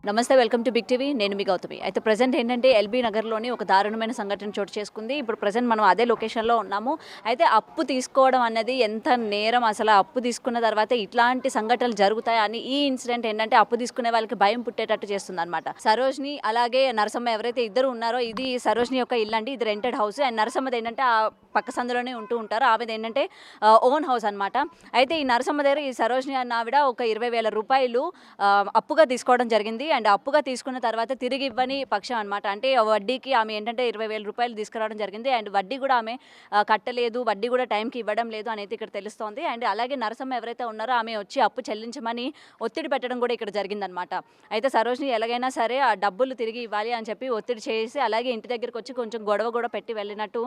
నమస్తే, welcome to big TV. నేను మీ గౌతమి. అయితే ప్రజెంట్ ఏంటంటే ఎల్బీ నగర్లోని ఒక దారుణమైన సంఘటన చోటు చేసుకుంది. ఇప్పుడు ప్రజెంట్ మనం అదే లొకేషన్లో ఉన్నాము. అయితే అప్పు తీసుకోవడం అన్నది ఎంత నేరం, అసలు అప్పు తీసుకున్న తర్వాత ఇట్లాంటి సంఘటనలు జరుగుతాయని ఈ ఇన్సిడెంట్ ఏంటంటే అప్పు తీసుకునే వాళ్ళకి భయం పుట్టేటట్టు చేస్తుంది అనమాట. సరోజ్ని అలాగే నరసమ్మ ఎవరైతే ఇద్దరు ఉన్నారో, ఇది సరోజ్ని యొక్క ఇల్లు అండి. ఇది రెంటెడ్ హౌస్. అండ్ నరసమ్మది ఏంటంటే ఆ పక్క సందులోనే ఉంటూ ఉంటారు. ఆమెది ఏంటంటే ఓన్ హౌస్ అనమాట. అయితే ఈ నరసమ్మ దగ్గర ఈ సరోజ్ని అన్న ఆవిడ ఒక 20,000 రూపాయలు అప్పుగా తీసుకోవడం జరిగింది. అండ్ అప్పుగా తీసుకున్న తర్వాత తిరిగి ఇవ్వని పక్షం అనమాట. అంటే వడ్డీకి ఆమె ఏంటంటే 20,000 రూపాయలు తీసుకురావడం జరిగింది. అండ్ వడ్డీ కూడా ఆమె కట్టలేదు, వడ్డీ కూడా టైంకి ఇవ్వడం లేదు అనేది ఇక్కడ తెలుస్తోంది. అండ్ అలాగే నరసమ్మ ఎవరైతే ఉన్నారో ఆమె వచ్చి అప్పు చెల్లించమని ఒత్తిడి పెట్టడం కూడా ఇక్కడ జరిగిందనమాట. అయితే సరోజ్ని ఎలాగైనా సరే ఆ డబ్బులు తిరిగి ఇవ్వాలి అని చెప్పి ఒత్తిడి చేసి అలాగే ఇంటి దగ్గరికి వచ్చి కొంచెం గొడవ కూడా పెట్టి వెళ్ళినట్టు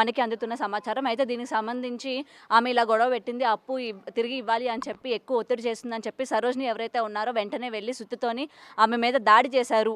మనకి అందుతున్న సమాచారం. అయితే దీనికి సంబంధించి ఆమె ఇలా గొడవ పెట్టింది, అప్పు తిరిగి ఇవ్వాలి అని చెప్పి ఎక్కువ ఒత్తిడి చేస్తుందని చెప్పి సరోజ్ని ఎవరైతే ఉన్నారో వెంటనే వెళ్ళి సుత్తితోని ఆమె మీద దాడి చేశారు.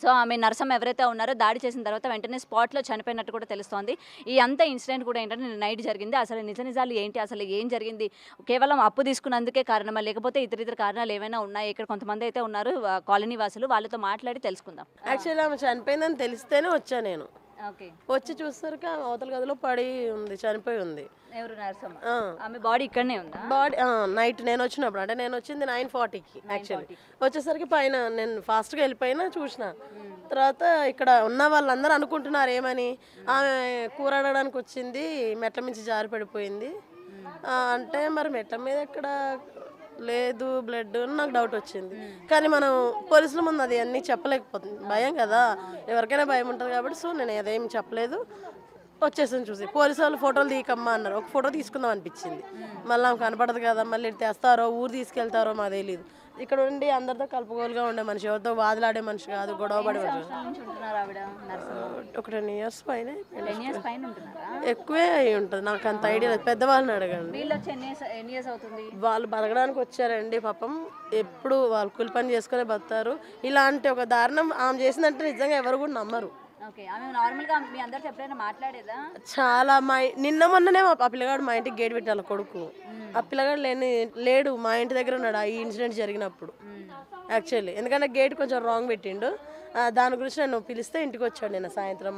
సో ఆమె నరసమ్మ ఎవరైతే ఉన్నారో దాడి చేసిన తర్వాత వెంటనే స్పాట్లో చనిపోయినట్టు కూడా తెలుస్తోంది. ఈ అంత ఇన్సిడెంట్ కూడా ఏంటంటే నైట్ జరిగింది. అసలు నిజాలు ఏంటి, అసలు ఏం జరిగింది, కేవలం అప్పు తీసుకున్నందుకే కారణమా, లేకపోతే ఇతర కారణాలు ఏమైనా ఉన్నాయి? ఇక్కడ కొంతమంది అయితే ఉన్నారు కాలనీ వాసులు, వాళ్ళతో మాట్లాడి తెలుసుకుందాం. యాక్చువల్లీ ఆమె చనిపోయిందని తెలిస్తేనే వచ్చా నేను. ఓకే. వచ్చి చూసరికి ఆమె అవతల గదిలో పడి ఉంది, చనిపోయి ఉంది. ఎవరు? నరసమ్మ. ఆమె బాడీ ఇక్కడనే ఉందా? బాడీ నైట్ నేను వచ్చినప్పుడు, అంటే నేను వచ్చింది 9:40కి. యాక్చువల్లీ వచ్చేసరికి పైన నేను ఫాస్ట్గా వెళ్ళిపోయినా చూసిన తర్వాత ఇక్కడ ఉన్న వాళ్ళందరూ అనుకుంటున్నారు ఏమని, ఆమె కూర అడగడానికి వచ్చింది, మెట్ల మించి జారి పడిపోయింది అంటే మరి మెట్ల మీద ఎక్కడ లేదు బ్లడ్, నాకు డౌట్ వచ్చింది. కానీ మనం పోలీసుల ముందు అది అన్నీ చెప్పలేకపోతుంది, భయం కదా, ఎవరికైనా భయం ఉంటుంది కాబట్టి. సో నేను అదేమి చెప్పలేదు, వచ్చేసాను. చూసి పోలీసు వాళ్ళు ఫోటోలు తీయకమ్మా అన్నారు. ఒక ఫోటో తీసుకుందాం అనిపించింది, మళ్ళీ ఆమె కనపడదు కదా, మళ్ళీ తెస్తారో ఊరు తీసుకెళ్తారో మాకు తెలియదు. ఇక్కడ ఉండి అందరితో కలుపుకోలుగా ఉండే మనిషి, ఎవరితో వాదులాడే మనిషి కాదు, గొడవ పడే మనిషి. ఒక 10 years పైన ఎక్కువే అయి ఉంటుంది, నాకు అంత ఐడియా లేదు, పెద్దవాళ్ళని అడగండి. వాళ్ళు బతకడానికి వచ్చారండి పాపం, ఎప్పుడు వాళ్ళు కూలి పని చేసుకునే బతారు. ఇలాంటి ఒక దారుణం ఆమె చేసిందంటే నిజంగా ఎవరు కూడా నమ్మరు. చాలా నిన్న మొన్ననే ఆ పిల్లగాడు మా ఇంటికి గేట్ పెట్టాలి కొడుకు, ఆ పిల్లగాడు లేడు మా ఇంటి దగ్గర ఉన్నాడు ఈ ఇన్సిడెంట్ జరిగినప్పుడు. యాక్చువల్లీ ఎందుకంటే గేట్ కొంచెం రాంగ్ పెట్టిండు, దాని గురించి నన్ను పిలిస్తే ఇంటికి వచ్చాడు నిన్న సాయంత్రం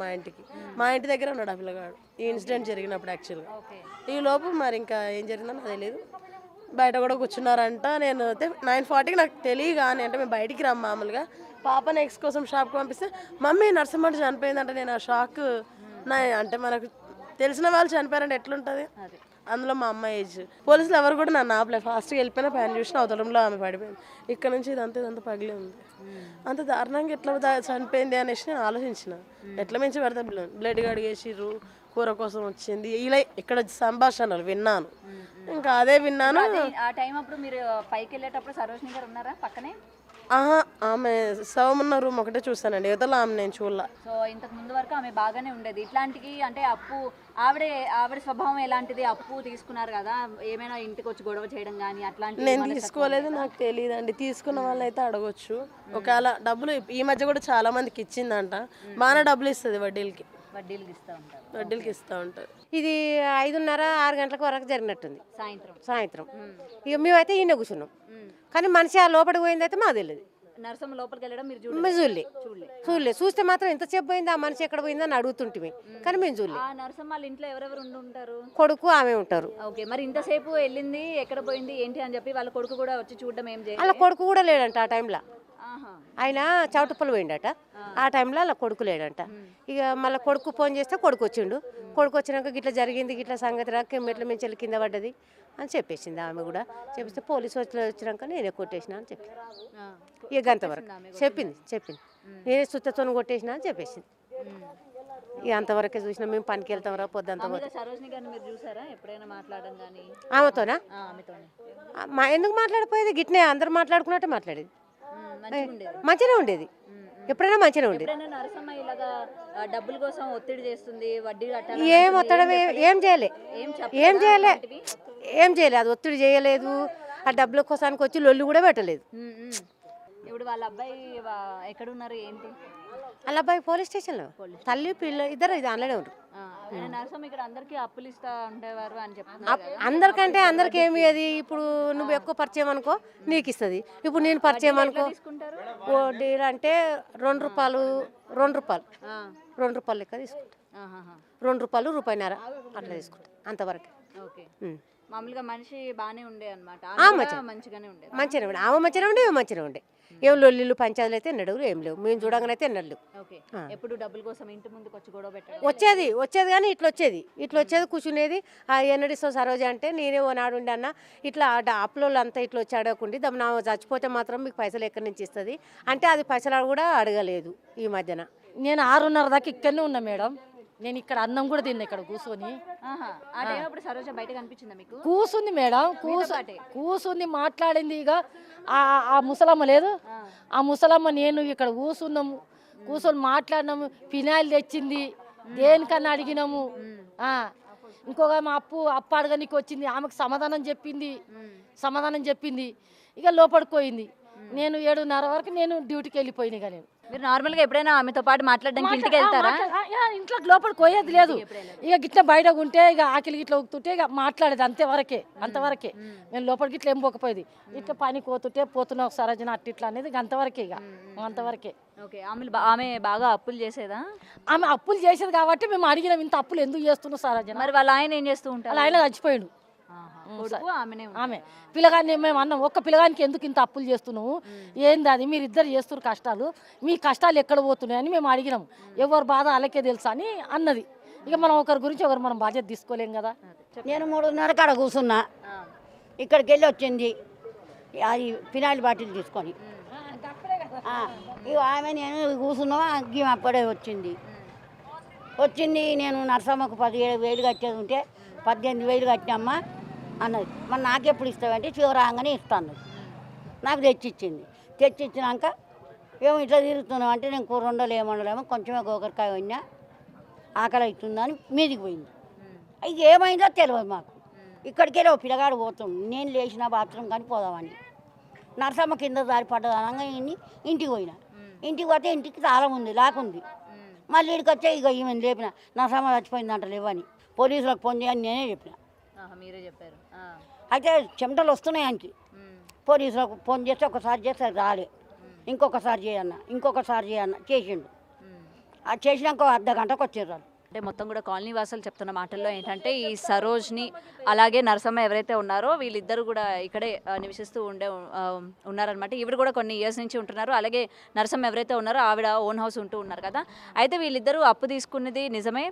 మా ఇంటి దగ్గర ఉన్నాడు ఆ పిల్లగాడు ఈ ఇన్సిడెంట్ జరిగినప్పుడు. యాక్చువల్గా ఈ లోపు మరి ఇంకా ఏం జరిగిందో నాకు తెలియదు, బయట కూడా కూర్చున్నారంట. నేను అయితే 9:40కి నాకు తెలియగానే, అంటే మేము బయటికి రాము మామూలుగా, పాప నెక్స్ట్ కోసం షాప్కి పంపిస్తే మమ్మీ నరసింహ చనిపోయిందంటే నేను ఆ షాక్. అంటే మనకు తెలిసిన వాళ్ళు చనిపోయారంటే ఎట్లుంటుంది, అందులో మా అమ్మ ఏజ్. పోలీసులు ఎవరు కూడా నన్ను ఆపలేదు, ఫాస్ట్గా వెళ్ళిపోయినా పైన చూసిన అవతలంలో ఆమె పడిపోయింది. ఇక్కడ నుంచి ఇదంతా పగిలి ఉంది, అంత దారుణంగా ఎట్లా చనిపోయింది అనేసి నేను ఆలోచించిన. ఎట్లా మించి పెడితే బ్లడ్ కడిగేసిర్రు, కూర కోసం వచ్చింది, ఇలా ఇక్కడ సంభాషణలు విన్నాను, ఇంకా అదే విన్నాను. ఆ టైం అప్పుడు మీరు పైకి వెళ్ళేటప్పుడు సరోజిని గారు ఉన్నారా పక్కనే? ఆమె శవమున్న రూమ్ ఒకటే చూస్తానండి, యువతల ఆమె నేను చూడలా. సో ఇంతకు ముందు వరకు ఆమె బాగానే ఉండేది. ఇట్లాంటికి అంటే అప్పు ఆవిడ స్వభావం ఎలాంటిది? అప్పు తీసుకున్నారు కదా, ఏమైనా ఇంటికి వచ్చి గొడవ చేయడం కానీ అట్లాంటి? నేను తీసుకోలేదు, నాకు తెలియదు అండి. తీసుకున్న వాళ్ళని అయితే అడగొచ్చు. ఒకవేళ డబ్బులు ఈ మధ్య కూడా చాలా మందికి ఇచ్చిందంట, బాగానే డబ్బులు ఇస్తుంది వడ్డీలకి ఇస్తూ ఉంటారు. ఇది 5:30-6 గంటల వరకు జరిగినట్టుంది సాయంత్రం. ఇక మేమైతే ఈయన కూర్చున్నాం, కానీ మనిషి ఆ లోపలికి పోయింది అయితే మాకు తెలియదు. నరసమ్మ లోపలికి వెళ్ళడం మీరు చూడలే. చూస్తే మాత్రం ఎంతసేపు పోయింది, ఆ మనిషి ఎక్కడ పోయిందని అడుగుతుంటే, కానీ మేము చూడలే. నరసమ్మ వాళ్ళ ఇంట్లో ఎవరెవరు ఉంటారు? కొడుకు ఆమె ఉంటారు. ఓకే, మరి ఇంతసేపు వెళ్ళింది ఎక్కడ పోయింది ఏంటి అని చెప్పి వాళ్ళ కొడుకు కూడా వచ్చి చూడడం ఏం చేయాలి? వాళ్ళ కొడుకు కూడా లేడంట ఆ టైంలో, ఆయన చౌటుప్పలు పోయిండట ఆ టైంలో, అలా కొడుకు లేడంట. ఇక మళ్ళీ కొడుకు ఫోన్ చేస్తే కొడుకు వచ్చిండు. కొడుకు వచ్చినాక గిట్లా జరిగింది, గిట్లా సంగతి రాక మెట్ల మించి కింద పడ్డది అని చెప్పేసింది. ఆమె కూడా చెప్పిస్తే పోలీసు వచ్చినాక నేనే కొట్టేసిన అని చెప్పి, ఇక అంతవరకు చెప్పింది నేనే సుత్తతో కొట్టేసిన అని చెప్పేసింది. ఇక అంతవరకే చూసినా, మేము పనికి వెళ్తాం రా పొద్దుంతా. ఆమెతోనా? ఎందుకు మాట్లాడిపోయేది, గిట్నే అందరు మాట్లాడుకున్నట్టే మాట్లాడేది, మంచిగా ఉండేది, ఎప్పుడైనా మంచిగా ఉండేది. డబ్బుల కోసం ఒత్తిడి చేస్తుంది, వడ్డీ ఏం ఒత్తడం ఏం చేయలే, అది ఒత్తిడి చేయలేదు. ఆ డబ్బుల కోసానికి వచ్చి లొల్లు కూడా పెట్టలేదు. ఇప్పుడు వాళ్ళ అబ్బాయి ఎక్కడ ఉన్నారు ఏంటి? వాళ్ళ అబ్బాయి పోలీస్ స్టేషన్లో, తల్లి పిల్ల ఇద్దరు ఇది ఆన్లైన్ ఉంటారు. నరసమ్మ ఇక్కడ అందరికీ అప్పులు ఇస్తా ఉండేవారు అని చెప్తున్నారు కదా. అందరికంటే అందరికి ఏమి అది ఇప్పుడు నువ్వు ఎక్కువ పరిచయం అనుకో నీకు ఇస్తుంది. ఇప్పుడు నేను పరిచయం అనుకో తీసుకుంటారు వడ్డీలు అంటే 2 రూపాయలు 2 రూపాయలు ఆ, 2 రూపాయలు లెక్క తీసుకుంటా. ఆహాహా. 2 రూపాయలు రూపాయిన్నర అట్లా తీసుకుంటా అంతవరకు. ఓకే ఉం. మామూలుగా మనిషి బాగానే ఉండే అనమాట మంచిగానే ఉండే. మంచిగా ఉండే ఆమె మంచిగా ఉండే ఇవి మంచిగా ఉండే. ఏం లొల్లిళ్ళు పంచాయతీలు అయితే ఎన్నడూ ఏం లేవు. మేము చూడంగానే అయితే ఎన్నడూ లేవు. ఓకే ఎప్పుడు డబ్బుల కోసం ఇంటి ముందుకు వచ్చి గొడవ పెట్టడం వచ్చేది కానీ ఇట్లా వచ్చేది కూర్చునేది. ఎన్నడిస్తావు సరోజ అంటే నేనే ఓనాడు ఉండి అన్న ఇట్లా అప్పులోళ్ళు అంతా ఇట్లా వచ్చి అడగకుండి దమ్ నా చచ్చిపోతే మాత్రం మీకు పైసలు ఎక్కడి నుంచి ఇస్తుంది అంటే అది పైసలు కూడా అడగలేదు ఈ మధ్యన. నేను 6:30 దాకా ఇక్కడనే ఉన్నా మేడం. నేను ఇక్కడ అన్నం కూడా తిన్నా ఇక్కడ కూర్చొని. ఆహా. ఆ టైం అప్పుడు సరోజ బయట కనిపించిందా మీకు? కూసుంది మేడం, కూసుంది మాట్లాడింది. ఇక ఆ ముసలమ్మ లేదు, ఆ ముసలమ్మ నేను ఇక్కడ కూర్చొని మాట్లాడినాము. ఫినాయిల్ తెచ్చింది, దేనికన్నా అడిగినాము. ఇంకొక మా అప్పు అడగనికి వచ్చింది, ఆమెకు సమాధానం చెప్పింది. ఇక లోపలికి పోయింది. నేను 7:30 వరకు నేను డ్యూటీకి వెళ్ళిపోయినా. ఇక నేను మీరు నార్మల్ గా ఎప్పుడైనా ఆమెతో పాటు మాట్లాడడానికి ఇంటికి వెళ్తారా? ఇంట్లో లోపలికి పోయేది లేదు. ఇక గిట్ల బయట ఉంటే ఇక ఆకిలి గిట్ల ఊగుతుంటే ఇక మాట్లాడేది అంతవరకే. నేను లోపలికి ఇట్లా ఏం పోకపోయేది. ఇట్లా పని పోతున్నా ఒకసారి వచ్చిన ఇట్లా అనేది ఇక అంతవరకే. ఓకే. ఆమె బాగా అప్పులు చేసేదా? ఆమె అప్పులు చేసేది కాబట్టి మేము అడిగినాం, ఇంత అప్పులు ఎందుకు చేస్తున్నావు సరోజన. మరి వాళ్ళ ఆయన ఏం చేస్తూ ఉంటారు? అలా ఆయన చచ్చిపోయాడు. ఆమె పిల్లగాన్ని మేము అన్నాం, ఒక్క పిల్లగానికి ఎందుకు ఇంత అప్పులు చేస్తున్నావు, ఏంది అది మీరు ఇద్దరు చేస్తున్నారు కష్టాలు, మీ కష్టాలు ఎక్కడ పోతున్నాయని మేము అడిగినాం. ఎవరు బాధ అలాగే తెలుసా అని అన్నది. ఇక మనం ఒకరి గురించి మనం బాధ్యత తీసుకోలేం కదా. నేను 3:30 కాడ కూర్చున్నా, ఇక్కడికి వెళ్ళి వచ్చింది అది ఫినాయిల్ బాటిల్ తీసుకొని. ఇక ఆమె నేను కూర్చున్నావా అప్పుడే వచ్చింది. నేను నరసమ్మకు 17,000 కట్టేది ఉంటే 18,000 కట్టినమ్మా అన్నది. మరి నాకెప్పుడు ఇస్తావంటే చివరాగానే ఇస్తాను. నాకు తెచ్చిచ్చినాక ఏమో ఇట్లా తిరుగుతున్నావు అంటే నేను కూర వండలేమో కొంచెమే గోకరకాయ వండినా ఆకలి అవుతుందని మీదికి పోయింది. ఇక ఏమైందో తెలియదు మాకు. ఇక్కడికి వెళ్ళి పిల్లగాడు పోతుంది, నేను లేచిన బాత్రూమ్ కానీ పోదామని నరసమ్మ కింద దారి పడ్డదనంగా ఇంటికి పోయినా. ఇంటికి పోతే ఇంటికి తాళం ఉంది, లాకుంది. మళ్ళీ ఇక్కడికి వచ్చే ఇక ఈమెను లేపిన, నరసమ్మ చచ్చిపోయిందంట లేవని పోలీసులకు ఫోన్ చేయని నేనే చెప్పిన. మీరే చెప్పారు. అయితే చెమటలు వస్తున్నాయి ఆయనకి. పోలీసులకు ఫోన్ చేస్తే ఒకసారి చేస్తే రాలే, ఇంకొకసారి చేయన్న చేసిండు. అది చేసినాక 1/2 గంటకు వచ్చారు వాళ్ళు. అంటే మొత్తం కూడా కాలనీ వాసులు చెప్తున్న మాటల్లో ఏంటంటే ఈ సరోజ్ని అలాగే నరసమ్మ ఎవరైతే ఉన్నారో వీళ్ళిద్దరు కూడా ఇక్కడే నివసిస్తూ ఉన్నారనమాట. ఈవిడ కూడా కొన్ని ఇయర్స్ నుంచి ఉంటున్నారు. అలాగే నరసమ్మ ఎవరైతే ఉన్నారో ఆవిడ ఓన్ హౌస్ ఉంటూ ఉన్నారు కదా. అయితే వీళ్ళిద్దరూ అప్పు తీసుకున్నది నిజమే.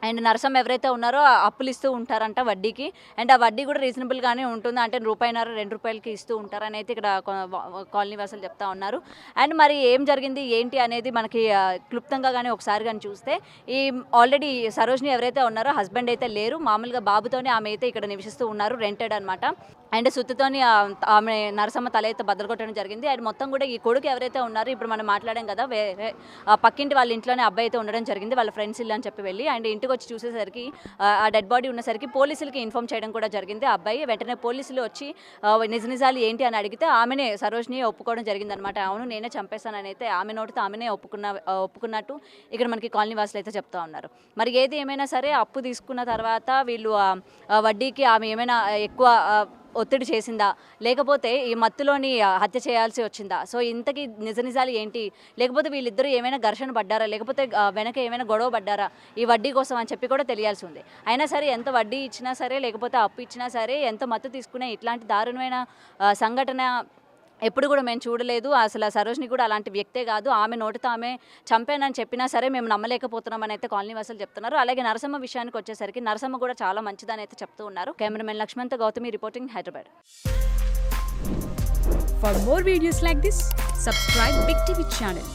అండ్ నరసమ్మ ఎవరైతే ఉన్నారో అప్పులు ఇస్తూ ఉంటారంట వడ్డీకి. అండ్ ఆ వడ్డీ కూడా రీజనబుల్గానే ఉంటుంది, అంటే ₹1.5-2 ఇస్తూ ఉంటారని అయితే ఇక్కడ కాలనీ వాసులు చెప్తా ఉన్నారు. అండ్ మరి ఏం జరిగింది ఏంటి అనేది మనకి క్లుప్తంగా కానీ ఒకసారి కానీ చూస్తే ఈ ఆల్రెడీ సరోజ్ని ఎవరైతే ఉన్నారో హస్బెండ్ అయితే లేరు, మామూలుగా బాబుతోనే ఆమె అయితే ఇక్కడ నివసిస్తూ ఉన్నారు, రెంటెడ్ అనమాట. అండ్ సుత్తుతోని ఆమె నరసమ్మ తల అయితే బద్దలుకొట్టడం జరిగింది. అండ్ మొత్తం కూడా ఈ కొడుకు ఎవరైతే ఉన్నారో ఇప్పుడు మనం మాట్లాడాం కదా, వేరే పక్కింటి వాళ్ళ ఇంట్లోనే అబ్బాయి అయితే ఉండడం జరిగింది, వాళ్ళ ఫ్రెండ్స్ ఇల్లు అని చెప్పి వెళ్ళి. అండ్ ఇంటికి వచ్చి చూసేసరికి ఆ డెడ్ బాడీ ఉన్నసరికి పోలీసులకి ఇన్ఫార్మ్ చేయడం కూడా జరిగింది. ఆ అబ్బాయి వెంటనే పోలీసులు వచ్చి నిజాలు ఏంటి అని అడిగితే ఆమెనే సరోజ్ని ఒప్పుకోవడం జరిగిందనమాట. అవును నేనే చంపేశానని అయితే ఆమె నోటితో ఆమెనే ఒప్పుకున్నట్టు ఇక్కడ మనకి కాలనీ వాసులు అయితే చెప్తా ఉన్నారు. మరి ఏది ఏమైనా సరే అప్పు తీసుకున్న తర్వాత వీళ్ళు వడ్డీకి ఆమె ఏమైనా ఎక్కువ ఒత్తిడి చేసిందా, లేకపోతే ఈ మత్తులోని హత్య చేయాల్సి వచ్చిందా? సో ఇంతకీ నిజాలు ఏంటి, లేకపోతే వీళ్ళిద్దరూ ఏమైనా ఘర్షణ పడ్డారా, లేకపోతే వెనక ఏమైనా గొడవ పడ్డారా ఈ వడ్డీ కోసం అని చెప్పి కూడా తెలియాల్సి ఉంది. అయినా సరే ఎంత వడ్డీ ఇచ్చినా సరే, లేకపోతే అప్పు ఇచ్చినా సరే, ఎంత మత్తు తీసుకునే ఇట్లాంటి దారుణమైన సంఘటన ఎప్పుడు కూడా మేము చూడలేదు. అసలు సరోజ్ని కూడా అలాంటి వ్యక్తే కాదు, ఆమె నోటితో ఆమె చంపానని చెప్పినా సరే మేము నమ్మలేకపోతున్నామని అయితే కాలనీ వాసులు చెప్తున్నారు. అలాగే నరసమ్మ విషయానికి వచ్చేసరికి నరసమ్మ కూడా చాలా మంచిదని అయితే చెప్తూ ఉన్నారు. కెమెరామెన్ లక్ష్మణ్తో Gautami reporting, Hyderabad. For more videos like this, subscribe Big TV channel.